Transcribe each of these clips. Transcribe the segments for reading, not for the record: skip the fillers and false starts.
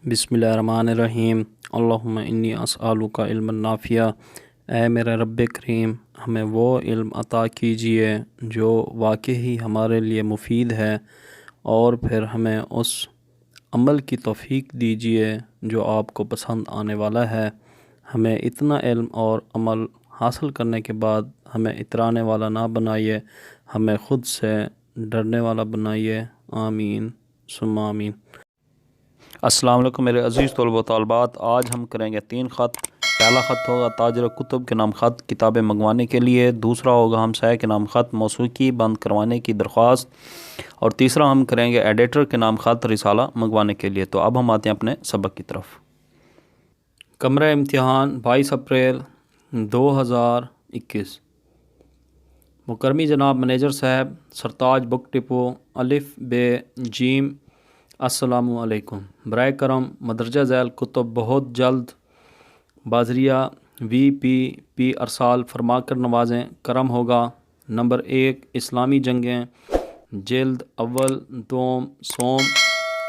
बिस्मिल्लाहिर्रहमानिर्रहीम। अल्लाहुम्मा इन्नी अस्अलुका इल्मन नाफिया। ऐ मेरे रब्बे करीम, हमें वो इल्म अता कीजिए जो वाकई ही हमारे लिए मुफीद है, और फिर हमें उस अमल की तौफीक दीजिए जो आपको पसंद आने वाला है। हमें इतना इल्म और अमल हासिल करने के बाद हमें इतराने वाला ना बनाइए, हमें ख़ुद से डरने वाला बनाइए। आमीन सुम्मा आमीन। अस्सलाम.O.alaikum मेरे अजीज़ तुल्बा talbat। आज हम करेंगे 3 ख़त। पहला ख़त होगा ताजिर कुतुब के नाम ख़त, किताबें मंगवाने के लिए। दूसरा होगा हमसाय के नाम ख़त, मौसूकी बंद करवाने की दरख्वास्त। और तीसरा हम करेंगे एडिटर के नाम ख़त, रिसाला मंगवाने के लिए। तो अब हम आते हैं अपने सबक की तरफ। कमरा इम्तिहान 22 अप्रैल 2021। मुकरमी जनाब मैनेजर साहब, सरताज बुक डिपो, अलिफ बे जीम, अस्सलाम.O.alaikum। बराए करम मदरजा झैल कुतुब बहुत जल्द बाजरिया VPP अरसाल फरमा कर नवाजें, करम होगा। नंबर 1 इस्लामी जंगें, जिल्द अव्वल दोम सोम।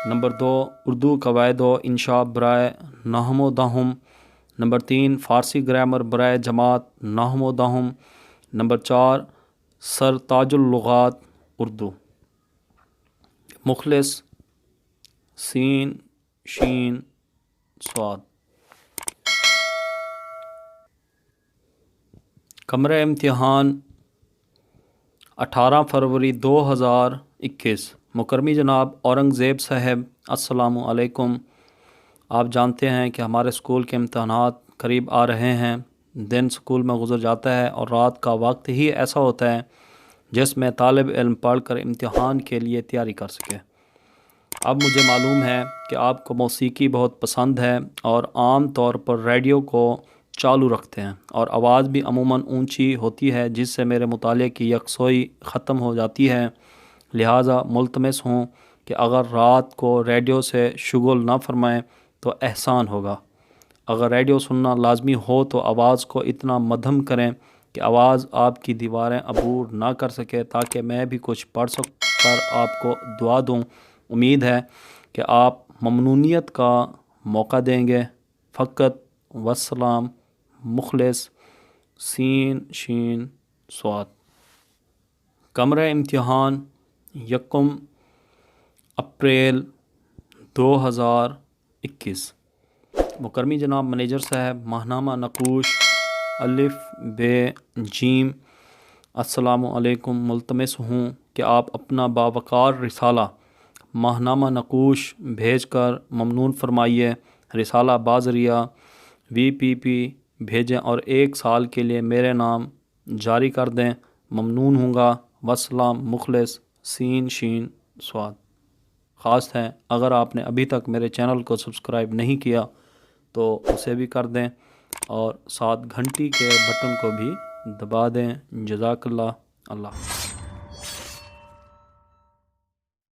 नंबर 2 उर्दू कवायद व इंशा बराए नहमो दहुम। नंबर 3 फ़ारसी ग्रामर बराए जमात नहमो दहुम। नंबर 4 सरताजुल लुगात उर्दू। मुखलिस सीन शीन स्वाद। कमरा इम्तिहान 18 फरवरी 2021। मुकरमी जनाब औरंगज़ेब साहब, अस्सलाम.O.alaikum। आप जानते हैं कि हमारे स्कूल के इम्तहानात करीब आ रहे हैं। दिन स्कूल में गुजर जाता है और रात का वक्त ही ऐसा होता है जिसमें तालिब इल्म पढ़ कर इम्तिहान के लिए तैयारी कर सके। अब मुझे मालूम है कि आपको मौसीकी बहुत पसंद है और आम तौर पर रेडियो को चालू रखते हैं, और आवाज़ भी अमूमन ऊंची होती है जिससे मेरे मुताले की यकसोई ख़त्म हो जाती है। लिहाजा मुल्तमस हूँ कि अगर रात को रेडियो से शुगल ना फरमाएँ तो एहसान होगा। अगर रेडियो सुनना लाजमी हो तो आवाज़ को इतना मध्यम करें कि आवाज़ आपकी दीवारें अबूर ना कर सके, ताकि मैं भी कुछ पढ़ कर आपको दुआ दूँ। उम्मीद है कि आप ममनूनियत का मौका देंगे। फ़कत वस्सलाम। मुखलिस सीन शीन स्वाद। कमरा इम्तिहान 1 अप्रैल 2021। मुकरमी जनाब मैनेजर साहब, माहनामा नकूश अलिफ बे जीम, अस्सलाम.O.alaikum। मुल्तमस हूँ कि आप अपना बावकार रिसाला माहनामा नकूश भेज कर ममनून फरमाइए। रिसाला बाजरिया VPP भेजें और 1 साल के लिए मेरे नाम जारी कर दें। ममनून हूँगा। वस्सलाम। मुखलिस सीन शीन स्वाद। ख़ास है अगर आपने अभी तक मेरे चैनल को सब्सक्राइब नहीं किया तो उसे भी कर दें, और साथ घंटी के बटन को भी दबा दें। जज़ाकल्लाह। अल्लाह।